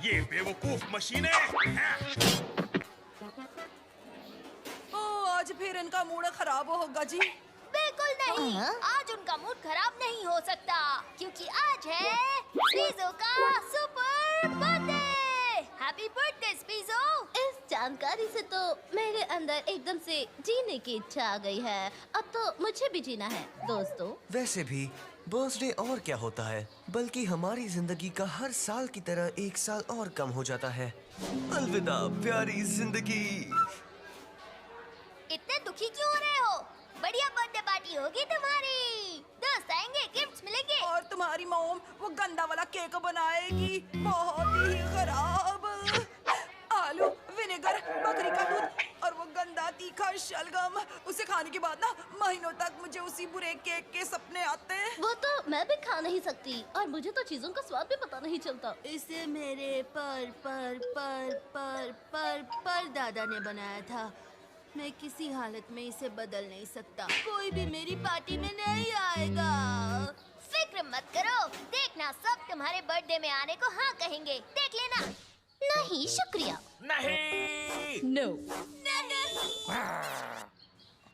ये बेवकूफ मशीनें। आज फिर इनका मूड खराब होगा जी। बिल्कुल नहीं। आज उनका मूड खराब नहीं हो सकता क्योंकि आज है स्पीज़ो का super birthday. Happy birthday Spizo. इस जानकारी से तो मेरे अंदर एकदम से जीने की इच्छा आ गई है। अब तो मुझे भी जीना है दोस्तों। वैसे भी बर्थडे और क्या होता है, बल्कि हमारी जिंदगी का हर साल की तरह एक साल और कम हो जाता है। अलविदा प्यारी जिंदगी। इतने दुखी क्यों हो रहे हो? बढ़िया बर्थडे पार्टी होगी तुम्हारी। दोस्त आएंगे, गिफ्ट्स मिलेंगे। और तुम्हारी मॉम वो गंदा वाला केक बनाएगी, बहुत ही खराब। आलू, विनेगर, बकरी का दूध और वो गंदा तीखा शलगम। उसे खाने के बाद ना महीनों तक मुझे उसी बुरे केक के सपने आते हैं। वो तो मैं भी खा नहीं सकती और मुझे तो चीजों का स्वाद भी पता नहीं चलता। इसे मेरे पर दादा ने बनाया था। मैं किसी हालत में इसे बदल नहीं सकता। कोई भी मेरी पार्टी में नहीं आएगा। फिक्र मत करो, देखना सब तुम्हारे बर्थडे में आने को हाँ कहेंगे। देख लेना। नहीं शुक्रिया। नहीं। नो।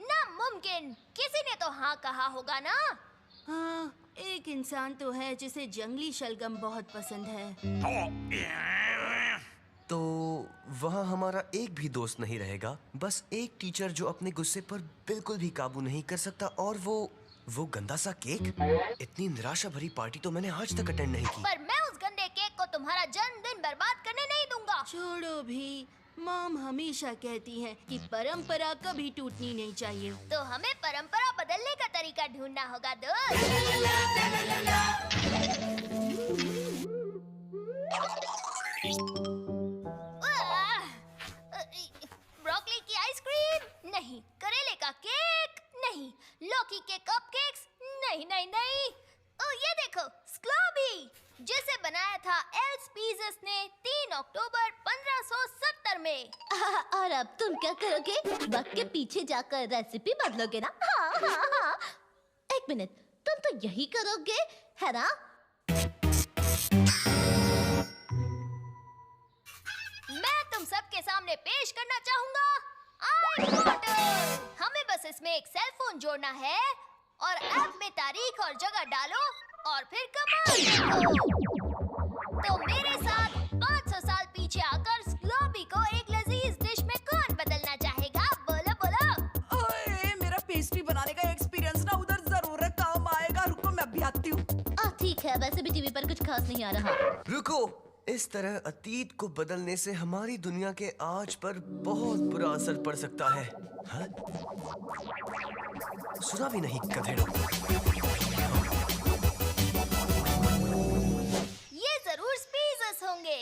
नामुमकिन। किसी ने तो हाँ कहा होगा ना। हाँ, एक इंसान तो है जिसे जंगली शलगम बहुत पसंद है। तो वहाँ हमारा एक भी दोस्त नहीं रहेगा, बस एक टीचर जो अपने गुस्से पर बिल्कुल भी काबू नहीं कर सकता, और वो गंदा सा केक। इतनी निराशा भरी पार्टी तो मैंने आज तक अटेंड नहीं की। पर मैं उस गंदे केक को तुम्हारा जन्मदिन बर्बाद करने नहीं दूंगा। छोड़ो भी, मॉम हमेशा कहती है कि परंपरा कभी टूटनी नहीं चाहिए। तो हमें परंपरा बदलने का तरीका ढूंढना होगा दोस्त। ब्रोकली की आइसक्रीम नहीं, करेले का केक नहीं, लौकी के कपकेक्स नहीं नहीं नहीं। ओ ये देखो, स्क्लॉबी, जिसे बनाया था एल्स पीज़स ने 3 अक्टूबर 1570 में। और अब तुम क्या करोगे? वक्त के पीछे जाकर रेसिपी बदलोगे ना? हाँ हाँ हाँ। एक मिनट, तुम तो यही करोगे है ना? मैं तुम सबके सामने पेश करना चाहूंगा iPhoto। हमें बस इसमें एक सेल फोन जोड़ना है और ऐप में तारीख और जगह डालो और फिर कमाल देखो। तो मेरे साथ 500 साल पीछे आकर स्क्लॉबी को एक लजीज डिश में कौन बदलना चाहेगा? बोलो बोलो। ओए, मेरा पेस्ट्री बनाने का एक्सपीरियंस ना उधर जरूर काम आएगा। रुको मैं अभी आती हूँ। ठीक है, वैसे भी टीवी पर कुछ खास नहीं आ रहा। रुको, इस तरह अतीत को बदलने से हमारी दुनिया के आज पर बहुत बुरा असर पड़ सकता है। हाँ? सुना भी नहीं गधेड़ों। ये जरूर स्पीज़स होंगे।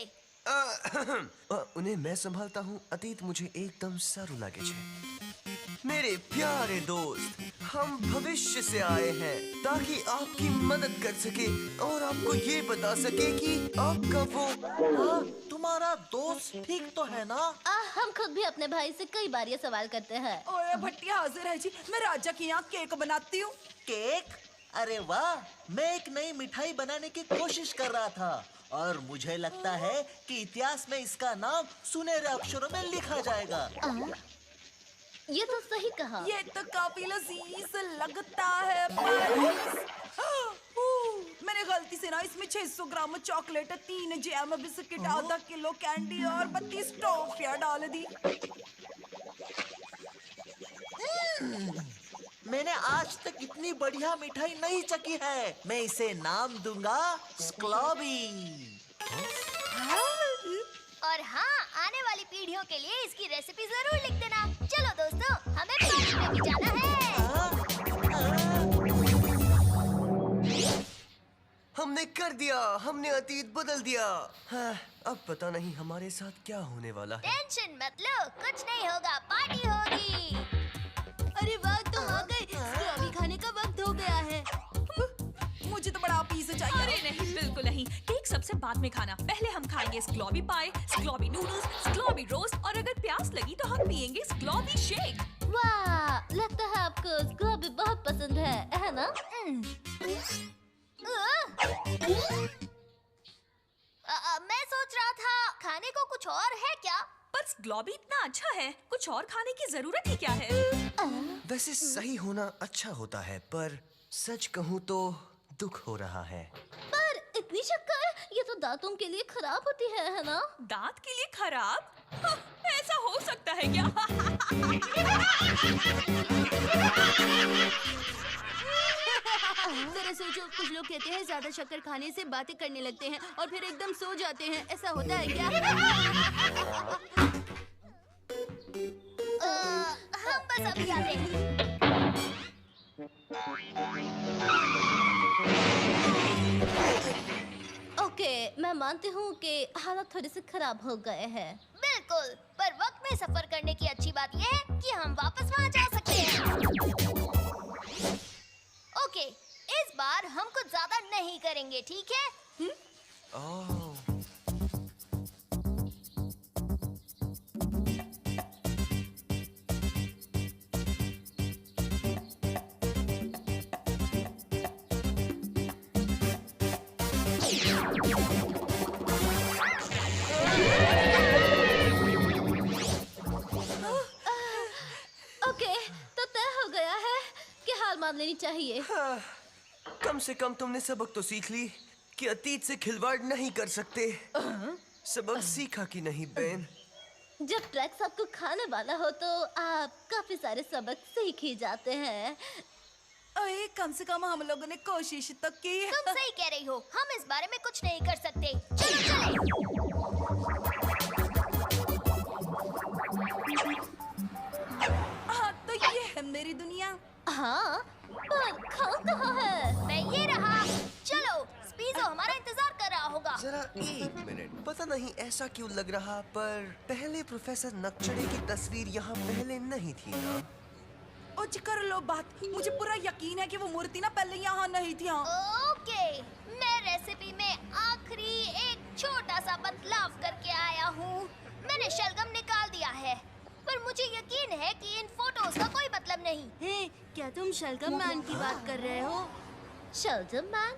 उन्हें मैं संभालता हूँ। अतीत मुझे एकदम सारू लागे छे। मेरे प्यारे दोस्त, हम भविष्य से आए हैं ताकि आपकी मदद कर सके और आपको ये बता सके कि आपका वो तुम्हारा दोस्त ठीक तो है ना? हम खुद भी अपने भाई से कई बार ये सवाल करते हैं। ओए भट्टिया हाजिर है जी। मैं राजा के यहाँ केक बनाती हूँ। केक? अरे वाह, मैं एक नई मिठाई बनाने की कोशिश कर रहा था और मुझे लगता है कि इतिहास में इसका नाम सुनहरे अक्षरों में लिखा जाएगा। ये तो सही कहा। ये तो काफी लजीज लगता है। मैंने गलती से ना इसमें 600 ग्राम चॉकलेट, 3 जैम बिस्किट, आधा किलो कैंडी और 32 टॉफियां डाल दी। मैंने आज तक इतनी बढ़िया मिठाई नहीं चखी है। मैं इसे नाम दूंगा स्क्लॉबी। और हाँ, आने वाली पीढ़ियों के लिए इसकी रेसिपी जरूर लिख देना। चलो दोस्तों, हमें पार्टी में भी जाना है। हमने कर दिया, हमने अतीत बदल दिया। हाँ, अब पता नहीं हमारे साथ क्या होने वाला है। टेंशन मत लो, कुछ नहीं होगा, पार्टी होगी। अरे वाह, तुम आ गए। स्क्लॉबी खाने का वक्त हो गया है। मुझे तो बड़ा पीस चाहिए। अरे नहीं, बिल्कुल नहीं। केक सबसे बाद में खाना। पहले हम खाएंगे स्क्लॉबी पाई, स्क्लॉबी नूडल्स, स्क्लॉबी रोस्ट और अगर प्यास लगी तो हम पियेंगे स्क्लॉबी शेक। वाह, लगता है आपको स्क्लॉबी बहुत पसंद है ना? सोच रहा था खाने को कुछ और है क्या? पर ग्लोबी इतना अच्छा है, कुछ और खाने की जरूरत ही क्या है? वैसे सही होना अच्छा होता है, पर सच कहूँ तो दुख हो रहा है। पर इतनी शक्कर, ये तो दांतों के लिए खराब होती है ना? दांत के लिए खराब? हाँ, ऐसा हो सकता है क्या? जरा सोचो, कुछ लोग कहते हैं ज्यादा शक्कर खाने से बातें करने लगते हैं और फिर एकदम सो जाते हैं। ऐसा होता है क्या? हम बस अभी आते हैं। ओके, मैं मानती हूँ कि हालत थोड़े से खराब हो गए हैं। बिल्कुल, पर वक्त में सफर करने की अच्छी बात यह है कि हम वापस वहाँ जा सकते हैं। ओके, इस बार हम कुछ ज्यादा नहीं करेंगे, ठीक है? ओह, ओके, तो तय हो गया है कि हार मान लेनी चाहिए। कम से कम तुमने सबक तो सीख ली कि अतीत से खिलवाड़ नहीं कर सकते। सबक सीखा कि नहीं बेन? जब ट्रैक्स आपको खाने वाला हो तो आप काफी सारे सबक सीख ही जाते हैं। अरे कम से कम हम लोगों ने कोशिश तो की। तुम सही कह रही हो, हम इस बारे में कुछ नहीं कर सकते। चलो चले। हाँ, तो ये है मेरी दुनिया। हाँ, पर खान कहाँ है? मैं ये रहा। चलो, स्पीजो हमारा इंतजार कर रहा होगा। जरा एक मिनट, पता नहीं ऐसा क्यों लग रहा, पर पहले प्रोफेसर नकचड़े की तस्वीर यहाँ पहले नहीं थी ना? उच कर लो बात, मुझे पूरा यकीन है कि वो मूर्ति ना पहले यहाँ नहीं थी। हाँ। ओके, मैं रेसिपी में आखिरी एक छोटा सा बदलाव करके आया हूँ। मैंने शलगम निकाल दिया है, पर मुझे यकीन है कि इन फोटोज का कोई मतलब नहीं। हे, क्या तुम शलगम मैन की बात कर रहे हो? शलजम मैन?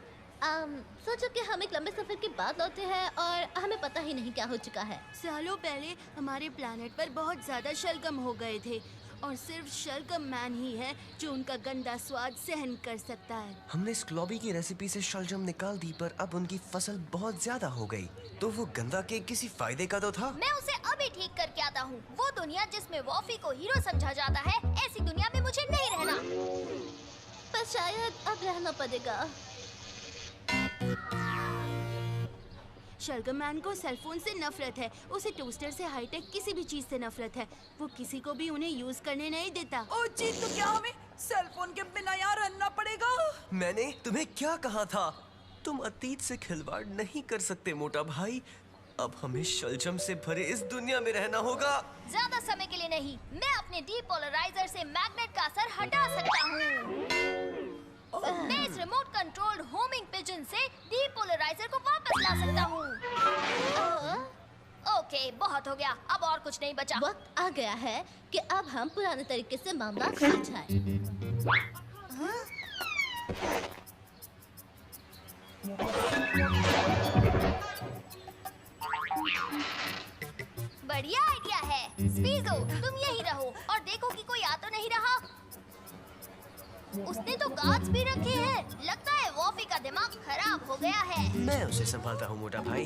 सोचो कि हम एक लंबे सफर के बाद लौटे हैं और हमें पता ही नहीं क्या हो चुका है। सालों पहले हमारे प्लेनेट पर बहुत ज्यादा शलगम हो गए थे और सिर्फ शलगम मैन ही है जो उनका गंदा स्वाद सहन कर सकता है। हमने स्क्लॉबी की रेसिपी से शलजम निकाल दी, पर अब उनकी फसल बहुत ज्यादा हो गई। तो वो गंदा केक किसी फायदे का तो था? मैं उसे अभी ठीक करके आता हूँ। वो दुनिया जिसमें वॉफी को हीरो समझा जाता है, ऐसी दुनिया में मुझे नहीं रहना। पर शायद अब रहना पड़ेगा। शलगम मैन को सेलफोन से नफरत है, उसे टोस्टर से हाईटेक किसी भी चीज से नफरत है। वो किसी को भी उन्हें यूज करने नहीं देता। ओ जी, तो क्या हमें सेलफोन के बिना यहाँ रहना पड़ेगा? मैंने तुम्हें क्या कहा था? तुम अतीत से खिलवाड़ नहीं कर सकते मोटा भाई। अब हमें शलजम से भरे इस दुनिया में रहना होगा। ज्यादा समय के लिए नहीं। मैं अपने डीपोलराइजर से मैग्नेट का असर हटा सकता हूँ। मैं इस रिमोट कंट्रोल्ड होमिंग पिजन से डीपोलराइजर को वापस ला सकता हूँ। ओके, बहुत हो गया, अब और कुछ नहीं बचा। वक्त आ गया है कि अब हम पुराने तरीके से मामला सुलझाएं। बढ़िया आइडिया है। स्पीजो, तुम यहीं रहो और देखो कि कोई आ तो नहीं रहा। उसने तो गार्ड्स भी रखे हैं। लगता है वॉफी का दिमाग खराब हो गया है। मैं उसे संभालता हूँ मोटा भाई।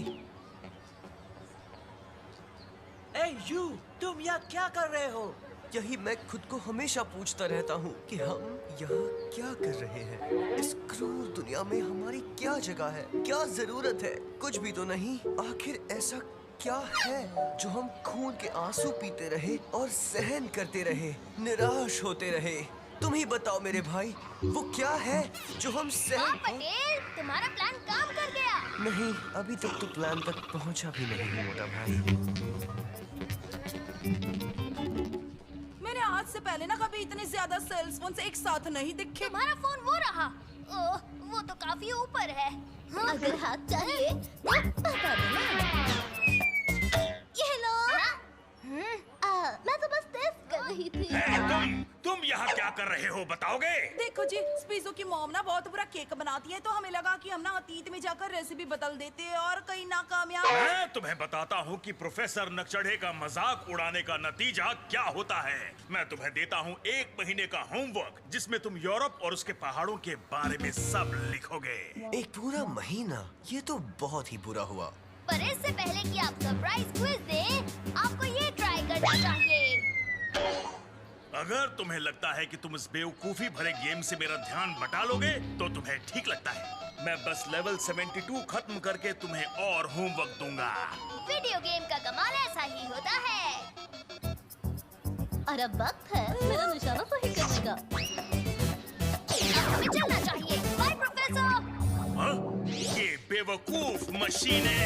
ए यू, तुम यहाँ क्या कर रहे हो? यही मैं खुद को हमेशा पूछता रहता हूँ कि हम यहाँ क्या कर रहे हैं। इस क्रूर दुनिया में हमारी क्या जगह है, क्या जरूरत है? कुछ भी तो नहीं। आखिर ऐसा क्या है जो हम खून के आंसू पीते रहे और सहन करते रहे, निराश होते रहे? तुम ही बताओ मेरे भाई, वो क्या है जो हम हाँ सहन... पटेल, तुम्हारा प्लान काम कर गया। नहीं, अभी तक तो प्लान तक पहुंचा भी नहीं मोटा भाई। मैंने आज से पहले ना कभी इतने ज्यादा सेल्स फोन से एक साथ नहीं दिखे। तुम्हारा फोन वो रहा। ओह, वो तो काफी ऊपर है। हाँ? अगर हाथ चाहिए तो बता देना। ये लो। हाँ? मैं तो बस टेस्ट कर रही थी। तुम यहाँ क्या कर रहे हो बताओगे? देखो जी, स्पीजो की मॉम ना बहुत बुरा केक बनाती है, तो हमें लगा कि हम ना अतीत में जाकर रेसिपी बदल देते और कहीं नाकामयाब। मैं तुम्हें बताता हूँ कि प्रोफेसर नकचढ़े का मजाक उड़ाने का नतीजा क्या होता है। मैं तुम्हें देता हूँ 1 महीने का होमवर्क, जिसमें तुम यूरोप और उसके पहाड़ों के बारे में सब लिखोगे। एक पूरा महीना, ये तो बहुत ही बुरा हुआ। पर इससे पहले कि आप सरप्राइज क्विज दें, आपको ये ट्राई करना चाहिए। अगर तुम्हें लगता है कि तुम इस बेवकूफी भरे गेम से मेरा ध्यान बटा लोगे, तो तुम्हें ठीक लगता है। मैं बस लेवल 72 खत्म करके तुम्हें और होमवर्क दूंगा। वीडियो गेम का कमाल ऐसा ही होता है। और अब वक्त है मेरा निशाना सही करने का। अब हमें चलना चाहिए। By professor. हाँ? ये बेवकूफ मशीनें।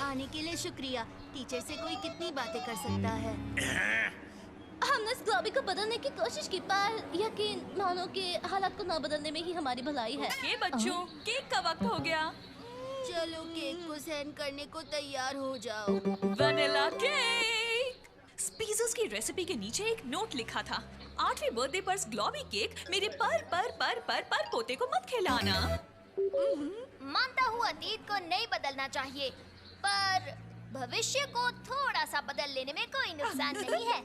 आने के लिए शुक्रिया। टीचर से कोई कितनी बातें कर सकता है। हमने स्क्लॉबी को बदलने की कोशिश की, पर यकीन मानो कि हालात को न बदलने में ही हमारी भलाई है। ये बच्चों, केक का वक्त हो गया। चलो केक को सहन करने को तैयार हो जाओ। Vanilla cake. स्पीजर्स की रेसिपी के नीचे एक नोट लिखा था, 8वीं बर्थडे पर ग्लॉबी केक मेरे पर पोते को मत खिलाना। मानता हूँ अतीत को नहीं बदलना चाहिए, पर भविष्य को थोड़ा सा बदल लेने में कोई नुकसान नहीं है।